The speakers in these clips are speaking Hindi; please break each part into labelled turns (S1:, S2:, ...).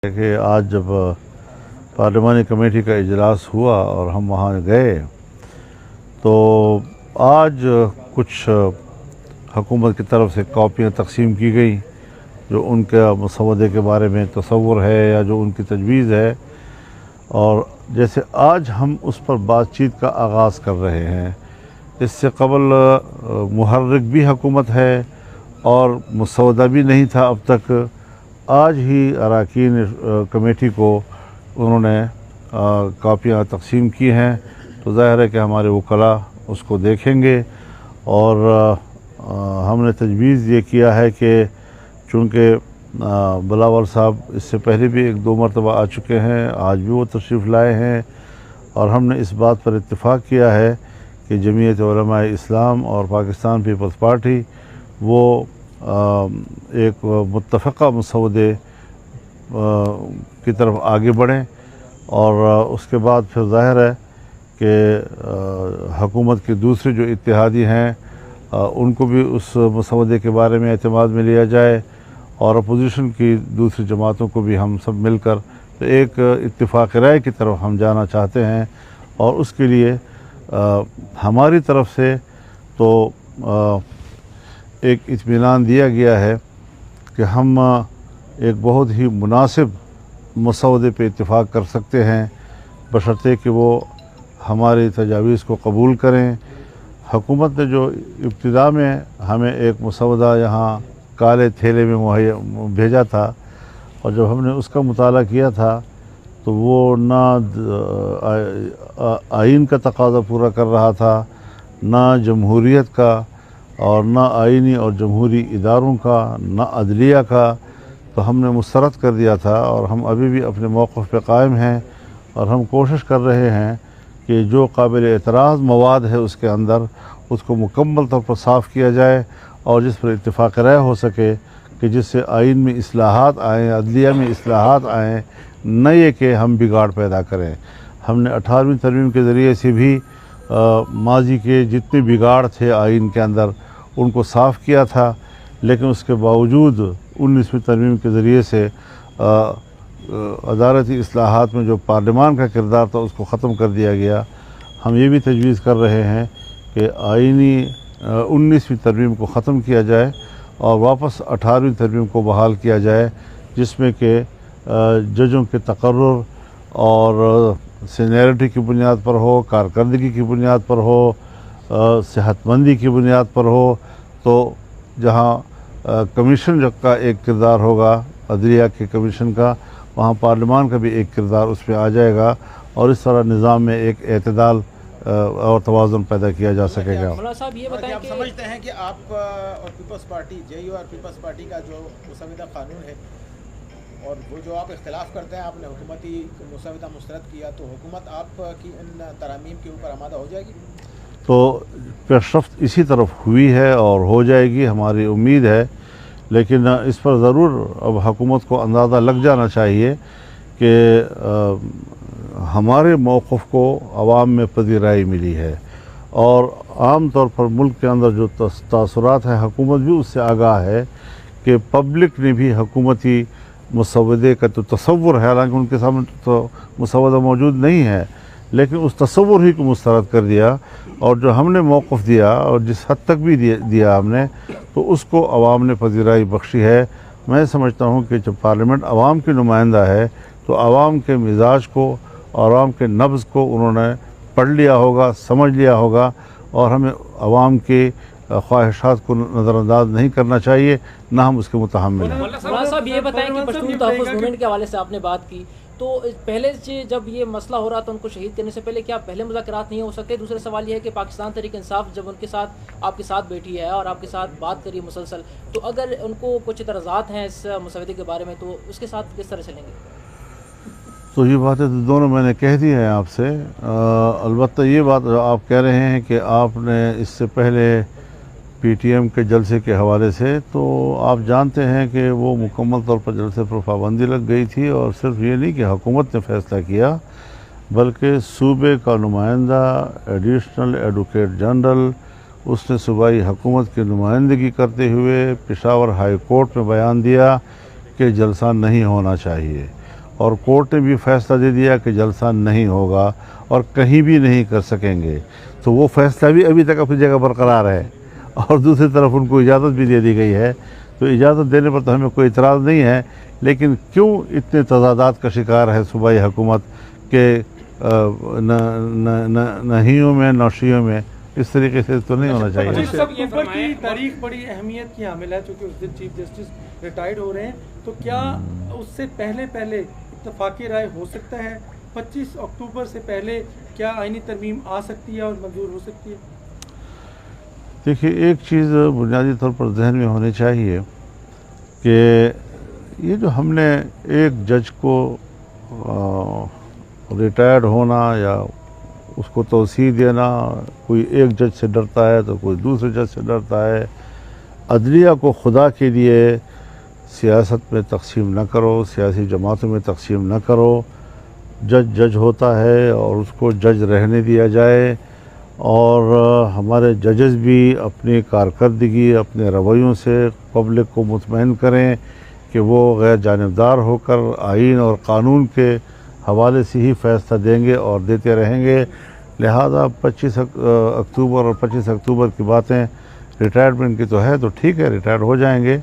S1: कि आज जब पार्लिमानी कमेटी का इजलास हुआ और हम वहाँ गए तो आज कुछ हुकूमत की तरफ से कॉपियाँ तकसीम की गई जो उनके मसवदे के बारे में तसव्वुर है या जो उनकी तजवीज़ है। और जैसे आज हम उस पर बातचीत का आगाज़ कर रहे हैं, इससे कबल मुहर्रिक भी हुकूमत है और मसवदा भी नहीं था अब तक। आज ही अरकान कमेटी को उन्होंने कापियाँ तकसीम की हैं, तो ज़ाहिर है कि हमारे वकला उसको देखेंगे। और हमने तजवीज़ ये किया है कि चूँकि बिलावल साहब इससे पहले भी एक दो मरतबा आ चुके हैं, आज भी वो तशरीफ़ लाए हैं और हमने इस बात पर इत्तेफाक किया है कि जमीयत उलमा इस्लाम और पाकिस्तान पीपल्स पार्टी वो एक मुत्तफ़क़ा मसवदे की तरफ आगे बढ़ें और उसके बाद फिर ज़ाहिर है कि हुकूमत के दूसरे जो इत्तेहादी हैं उनको भी उस मसवदे के बारे में एतमाद में लिया जाए और अपोजिशन की दूसरी जमातों को भी हम सब मिलकर तो एक इत्तिफ़ाक़ राय की तरफ हम जाना चाहते हैं। और उसके लिए हमारी तरफ से तो एक इत्मीनान दिया गया है कि हम एक बहुत ही मुनासिब मसवदे पे इत्तिफ़ाक़ कर सकते हैं, बशर्ते कि वो हमारी तजावीज़ को कबूल करें। हुकूमत ने जो इब्तिदा में हमें एक मसवदा यहाँ काले थैले में मुहैया भेजा था और जब हमने उसका मुताला किया था तो वो ना आइन का तकाज़ा पूरा कर रहा था, ना जमहूरियत का और ना आइनी और जमहूरी इदारों का, ना अदलिया का। तो हमने मुस्तरद कर दिया था और हम अभी भी अपने मौक़िफ़ पे कायम हैं और हम कोशिश कर रहे हैं कि जो काबिल एतराज़ मवाद है उसके अंदर उसको मुकम्मल तौर पर साफ़ किया जाए और जिस पर इत्तिफ़ाक़ राय हो सके कि जिससे आइन में इस्लाहात आएँ, अदलिया में इस्लाहात आएँ, न ये कि हम बिगाड़ पैदा करें। हमने 18वीं तरमीम के ज़रिए से भी माजी के जितने बिगाड़ थे आइन के अंदर उनको साफ़ किया था, लेकिन उसके बावजूद 19वीं तरमीम के ज़रिए से अदालती इस्लाहात में जो पार्लिमान का किरदार था उसको ख़त्म कर दिया गया। हम ये भी तजवीज़ कर रहे हैं कि आइनी 19वीं तरमीम को ख़त्म किया जाए और वापस 18वीं तरमीम को बहाल किया जाए, जिसमें कि जजों के तकर्रुर और सीनियरिटी की बुनियाद पर हो, कारकर्दगी की बुनियाद पर हो, सेहतमंदी की बुनियाद पर हो। तो जहाँ कमीशन का एक किरदार होगा अदलिया के कमीशन का, वहाँ पार्लिमान का भी एक किरदार उसमें आ जाएगा और इस तरह निज़ाम में एक एतदाल और तवाज़ुन पैदा किया जा सकेगा।
S2: मौलाना साहब ये बताएं
S3: आप समझते हैं कि आप और पीपल्स पार्टी जेयू और पीपल्स पार्टी का जो मुसविदा कानून है और वो जो आप इख्तिलाफ़ करते हैं, आपने हुकूमती मुसविदा मुस्तरद किया, तो हुकूमत आपकी इन तरामीम के ऊपर आमादा हो जाएगी?
S1: तो पेशरफ्त इसी तरफ हुई है और हो जाएगी, हमारी उम्मीद है। लेकिन इस पर ज़रूर अब हुकूमत को अंदाज़ा लग जाना चाहिए कि हमारे मौक़िफ़ को अवाम में पज़ीराई मिली है और आम तौर पर मुल्क के अंदर जो तासुरात हैं हुकूमत भी उससे आगाह है कि पब्लिक ने भी हुकूमती मसवदे का तो तसव्वुर है, हालांकि उनके सामने तो मसवदा मौजूद नहीं है, लेकिन उस तसव्वुर ही को मुस्तरद कर दिया और जो हमने मौक़िफ़ दिया और जिस हद तक भी दिया हमने, तो उसको अवाम ने पज़ीराई बख्शी है। मैं समझता हूँ कि जब पार्लियामेंट अवाम की नुमाइंदा है तो अवाम के मिजाज को और अवाम के नब्ज़ को उन्होंने पढ़ लिया होगा, समझ लिया होगा और हमें अवाम के ख्वाहिशात को नज़रअंदाज नहीं करना चाहिए, ना हम उसके मुतहम्मिल हैं।
S2: मौलाना साहब ये बताएं कि पश्तून तहफ़्फ़ुज़ मूवमेंट के हवाले से आपने बात की, तो पहले से जब ये मसला हो रहा था उनको शहीद करने से पहले क्या पहले मुज़ाकरात नहीं हो सकते? दूसरा सवाल ये है कि पाकिस्तान तहरीक इंसाफ जब उनके साथ आपके साथ बैठी है और आपके साथ बात करी मुसलसल, तो अगर उनको कुछ इतराज़ात हैं इस मसवदे के बारे में तो उसके साथ किस तरह चलेंगे?
S1: तो ये बातें तो दोनों मैंने कह दी हैं आपसे। अलबत्ता ये बात आप कह रहे हैं कि आपने इससे पहले पीटीएम के जलसे के हवाले से, तो आप जानते हैं कि वो मुकम्मल तौर पर जलसे पर पाबंदी लग गई थी और सिर्फ ये नहीं कि हुकूमत ने फ़ैसला किया बल्कि सूबे का नुमाइंदा एडिशनल एडवोकेट जनरल उसने सूबाई हुकूमत की नुमाइंदगी करते हुए पेशावर हाई कोर्ट में बयान दिया कि जलसा नहीं होना चाहिए और कोर्ट ने भी फैसला दे दिया कि जलसा नहीं होगा और कहीं भी नहीं कर सकेंगे। तो वो फैसला भी अभी तक अपनी जगह बरकरार है और दूसरी तरफ उनको इजाज़त भी दे दी गई है। तो इजाज़त देने पर तो हमें कोई इतराज़ नहीं है, लेकिन क्यों इतने तज़ादात का शिकार है सूबाई हुकूमत के नहियों में नौशियों में? इस तरीके से तो नहीं होना चाहिए।
S4: चीफ अक्टूबर की तारीख बड़ी अहमियत की हामिल है, चूँकि उस दिन चीफ जस्टिस रिटायर्ड हो रहे हैं, तो क्या उससे पहले इत्तफाक़ी राय हो सकता है? 25 अक्टूबर से पहले क्या आईनी तरमीम आ सकती है और मंजूर हो सकती है?
S1: देखिए, एक चीज़ बुनियादी तौर पर जहन में होनी चाहिए कि ये जो हमने एक जज को रिटायर्ड होना या उसको तौसीह देना, कोई एक जज से डरता है तो कोई दूसरे जज से डरता है। अदलिया को खुदा के लिए सियासत में तकसीम न करो, सियासी जमातों में तकसीम न करो। जज जज होता है और उसको जज रहने दिया जाए, और हमारे जजेस भी अपनी कारकर्दगी, अपने रवैयों से पब्लिक को मुतमईन करें कि वो गैर जानिबदार होकर आइन और क़ानून के हवाले से ही फ़ैसला देंगे और देते रहेंगे। लिहाजा 25 अक्टूबर और 25 अक्टूबर की बातें रिटायरमेंट की तो है, तो ठीक है, रिटायर्ड हो जाएंगे,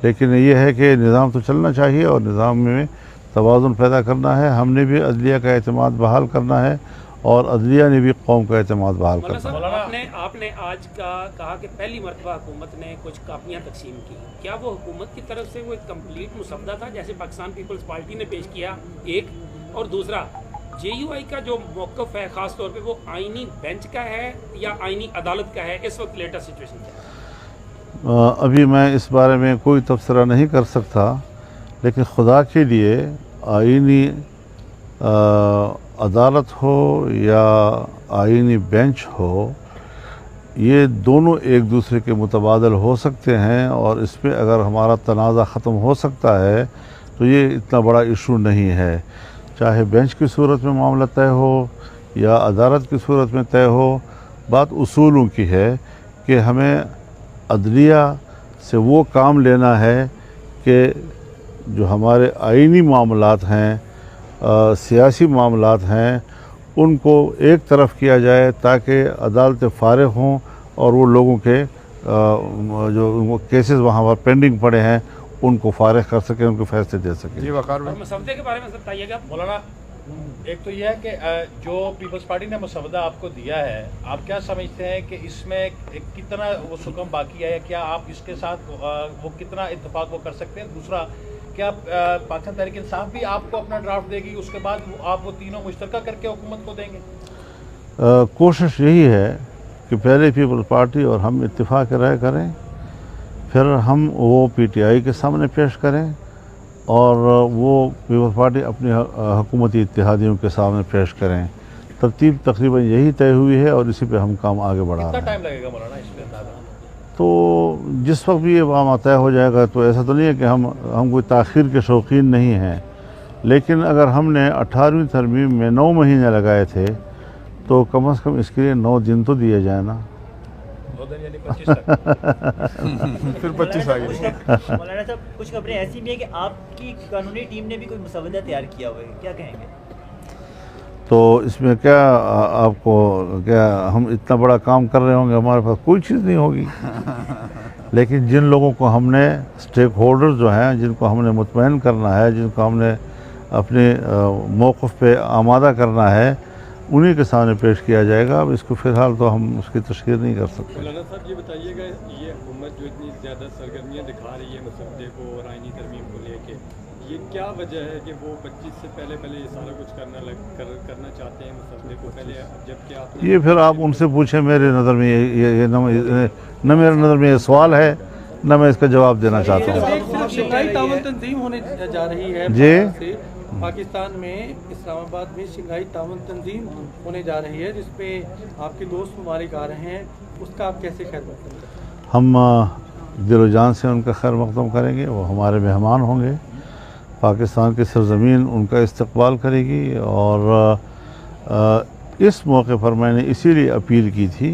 S1: लेकिन ये है कि निज़ाम तो चलना चाहिए और निज़ाम में तवाज़ुन पैदा करना है। हमने भी अदलिया का एतमाद बहाल करना है और अदलिया ने भी कौम का एतमाद बहाल करना है।
S5: आपने आज कहा कि पहली मरतबा हुकूमत ने कुछ कापियाँ तकसीम की, क्या वो हुकूमत की तरफ से वो एक कम्प्लीट मुसवदा था जैसे पाकिस्तान पीपल्स पार्टी ने पेश किया, एक, और दूसरा JUI का जो मौक़िफ़ है ख़ास तौर पे वो आइनी बेंच का है या आइनी अदालत का है? इस वक्त लेटेस्ट सिचुएशन क्या है?
S1: अभी मैं इस बारे में कोई तबसरा नहीं कर सकता, लेकिन खुदा के लिए आइनी अदालत हो या आइनी बेंच हो, ये दोनों एक दूसरे के मुतबादल हो सकते हैं, और इसमें अगर हमारा तनाज़ा ख़त्म हो सकता है तो ये इतना बड़ा इशू नहीं है। चाहे बेंच की सूरत में मामला तय हो या अदालत की सूरत में तय हो, बात उसूलों की है कि हमें अदलिया से वो काम लेना है कि जो हमारे आइनी मामलात हैं, सियासी मामलात हैं, उनको एक तरफ किया जाए ताकि अदालतें फ़ारिग हों और वो लोगों के जो केसेस वहाँ पर पेंडिंग पड़े हैं उनको फ़ारिग कर सकें, उनको फैसले दे सकें।
S5: जी, मसवदे के बारे में बताइएगा मौलाना।
S6: एक तो यह है कि जो पीपल्स पार्टी ने मसवदा आपको दिया है, आप क्या समझते हैं कि इसमें कितना वो सुकम बाकी है, क्या आप इसके साथ वो कितना इत्तेफाक वो कर सकते हैं? दूसरा, क्या पाकिस्तान तहरीक इंसाफ भी आपको अपना ड्राफ्ट देगी, उसके बाद आप वो तीनों मुश्तरका करके हुकूमत को देंगे?
S1: कोशिश यही है कि पहले पीपल्स पार्टी और हम इत्तेफाक राय करें, फिर हम वो PTI के सामने पेश करें, और वो पीपल्स पार्टी अपनी हुकूमती इत्तेहादियों के सामने पेश करें। तरतीब तकरीबन यही तय हुई है और इसी पे हम काम आगे बढ़ा रहे हैं।
S6: कितना टाइम लगेगा मौलाना इस पे अंदाज़ा?
S1: तो जिस वक्त भी ये मामला तय हो जाएगा, तो ऐसा तो नहीं है कि हम कोई ताख़ीर के शौकीन नहीं हैं, लेकिन अगर हमने 18वीं तरमीम में 9 महीने लगाए थे तो कम से कम इसके लिए 9 दिन तो दिए जाए ना।
S6: 2 दिन यानी 25 तक।
S7: फिर 25 आ गए। मौलाना साहब, कुछ खबरें ऐसी भी है कि आपकी कानूनी टीम ने भी कोई मसवदा तैयार किया हुआ है, क्या कहेंगे?
S1: तो इसमें क्या आपको क्या हम इतना बड़ा काम कर रहे होंगे, हमारे पास कोई चीज़ नहीं होगी। लेकिन जिन लोगों को हमने स्टेक होल्डर्स जो हैं, जिनको हमने मुतमईन करना है, जिनको हमने अपने मौक़िफ़ पे आमादा करना है, उन्हीं के सामने पेश किया जाएगा। अब इसको फ़िलहाल तो हम उसकी तशरीह नहीं कर सकते।
S8: मौलाना साहब, ये बताइएगा, ये हुकूमत जो इतनी ज़्यादा सरगर्मियाँ दिखा रही है मसवदे को और आइनी तरमीम को लेके, ये क्या वजह है कि वो 25 से पहले ये सारा कुछ करना चाहते हैं मसवदे को पहले, जबकि आप
S1: ये फिर आप उनसे पूछें। मेरे नज़र में ये न मेरे नज़र में ये सवाल है, न मैं इसका जवाब देना चाहता हूँ।
S4: शंघाई ताउन तंजीम होने जा रही है
S1: जी।
S4: पाकिस्तान में इस्लामाबाद में शंघाई ताउन तंजीम होने जा रही है, जिसमें आपके दोस्त ममालिक आ रहे हैं, उसका आप कैसे खैर मकदम करेंगे?
S1: हम दिलो जान से उनका खैर मकदम करेंगे। वो हमारे मेहमान होंगे, पाकिस्तान की सरज़मीन उनका इस्तकबाल करेगी। और इस मौके पर मैंने इसीलिए अपील की थी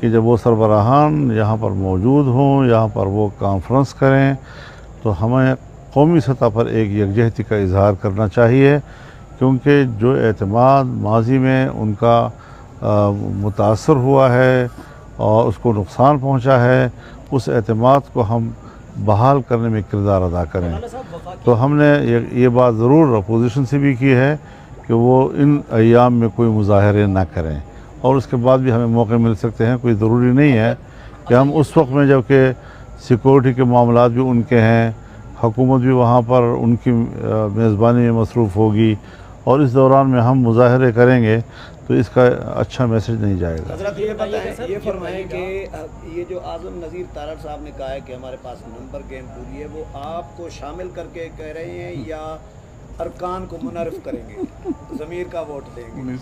S1: कि जब वो सरबराहान यहाँ पर मौजूद हों, यहाँ पर वो कॉन्फ्रेंस करें, तो हमें कौमी सतह पर एक यकजहती का इजहार करना चाहिए, क्योंकि जो एतमाद माजी में उनका मुतासर हुआ है और उसको नुकसान पहुंचा है, उस एतमाद को हम बहाल करने में किरदार अदा करें। तो हमने ये बात ज़रूर अपोजिशन से भी की है कि वो इन अय्याम में कोई मुजाहरे ना करें, और उसके बाद भी हमें मौके मिल सकते हैं। कोई ज़रूरी नहीं है कि हम उस वक्त में, जबकि सिक्योरिटी के मामलात भी उनके हैं, हुकूमत भी वहाँ पर उनकी मेज़बानी में मसरूफ़ होगी, और इस दौरान में हम मुजाहरे करेंगे तो इसका अच्छा मैसेज नहीं जाएगा।
S9: हज़रत ये बताएं, ये फरमाएं कि ये जो आज़म नज़ीर तारड़ साहब ने कहा है कि हमारे पास नंबर गेम पूरी है, वो आपको शामिल करके कह रहे हैं या अरकान को मुनर्फ करेंगे, ज़मीर का वोट देंगे?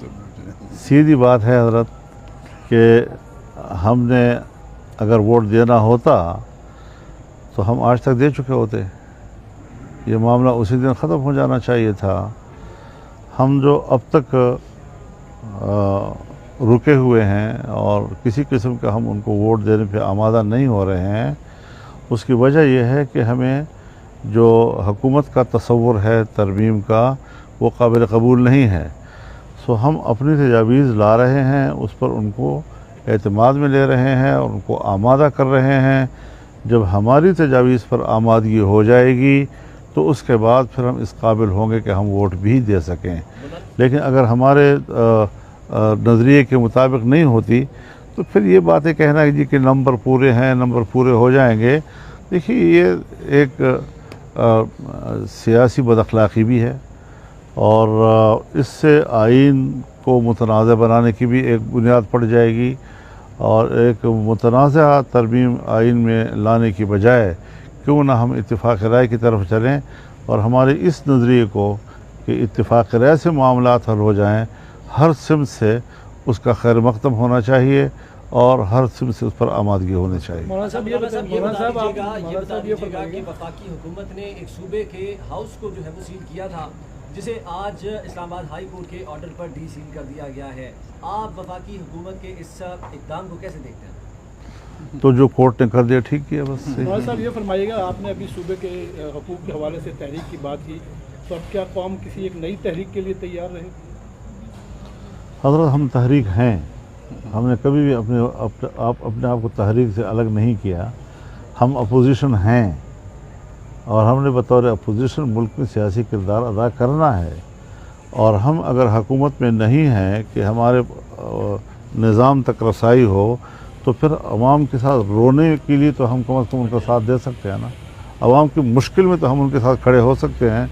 S1: सीधी बात है हज़रत कि हमने अगर वोट देना होता तो हम आज तक दे चुके होते। ये मामला उसी दिन ख़त्म हो जाना चाहिए था। हम जो अब तक रुके हुए हैं और किसी किस्म का हम उनको वोट देने पे आमादा नहीं हो रहे हैं, उसकी वजह यह है कि हमें जो हुकूमत का तसव्वुर है तरमीम का, वो काबिल कबूल नहीं है। सो हम अपनी तजावीज़ ला रहे हैं, उस पर उनको एतमाद में ले रहे हैं और उनको आमादा कर रहे हैं। जब हमारी तजावीज़ पर आमादगी हो जाएगी तो उसके बाद फिर हम इस काबिल होंगे कि हम वोट भी दे सकें। लेकिन अगर हमारे नज़रिए के मुताबिक नहीं होती तो फिर ये बातें कहना जी कि नंबर पूरे हैं, नंबर पूरे हो जाएंगे, देखिए ये एक सियासी बदअखलाक़ी भी है और इससे आइन को मुतनाज़ बनाने की भी एक बुनियाद पड़ जाएगी, और एक मुतनाज़ा तरमीम आइन में लाने की बजाय क्यों ना हम इत्तिफ़ाक़ राय की तरफ चलें और हमारे इस नज़रिए को कि इत्तिफ़ाक़ राय से मामलात हल हो जाएं, हर सिमत से उसका खैर मक़दम होना चाहिए और हर सिमत से उस पर आमादगी होनी चाहिए।
S2: मौलाना साहब ये बताइएगा कि वफाकी हुकूमत ने एक सूबे के हाउस को जो है वो सील किया था, जिसे आज इस्लामाबाद हाई कोर्ट के ऑर्डर पर डी सील कर दिया गया है। आप वफाकी हुकूमत के इस इक़दाम को कैसे देखते हैं?
S1: तो जो कोर्ट ने कर दिया ठीक किया बस।
S4: मौलाना साहब ये फरमाइएगा, आपने अभी सूबे के हकूक़ के हवाले से तहरीक की बात की, तो अब क्या कौम किसी एक नई तहरीक के लिए तैयार रहे?
S1: हज़रत हम तहरीक हैं, हमने कभी भी अपने आप को तहरीक से अलग नहीं किया। हम अपोजिशन हैं और हमने बतौर अपोजिशन मुल्क में सियासी किरदार अदा करना है, और हम अगर हुकूमत में नहीं हैं कि हमारे निज़ाम तक रसाई हो तो फिर अवाम के साथ रोने के लिए तो हम कम अज़ कम उनका साथ दे सकते हैं ना। अवाम की मुश्किल में तो हम उनके साथ खड़े हो सकते हैं।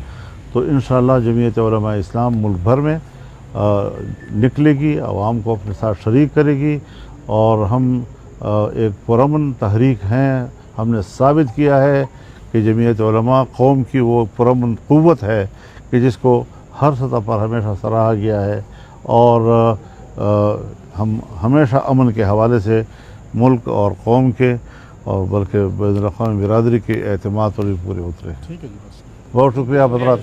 S1: तो इंशाअल्लाह जमीयत उलमा इस्लाम मुल्क भर में निकलेगी, अवाम को अपने साथ शरीक करेगी, और हम एक पुरअमन तहरीक हैं। हमने साबित किया है कि जमीयत उलमा कौम की वो पुरअमन क़ुव्वत है कि जिसको हर सतह पर हमेशा सराहा गया है, और हम हमेशा अमन के हवाले से मुल्क और कौम के और बल्कि बैनुल अक़वामी बिरादरी के एतमाद पर भी पूरे उतरे।
S4: ठीक है जी, बस
S1: बहुत शुक्रिया हज़रात।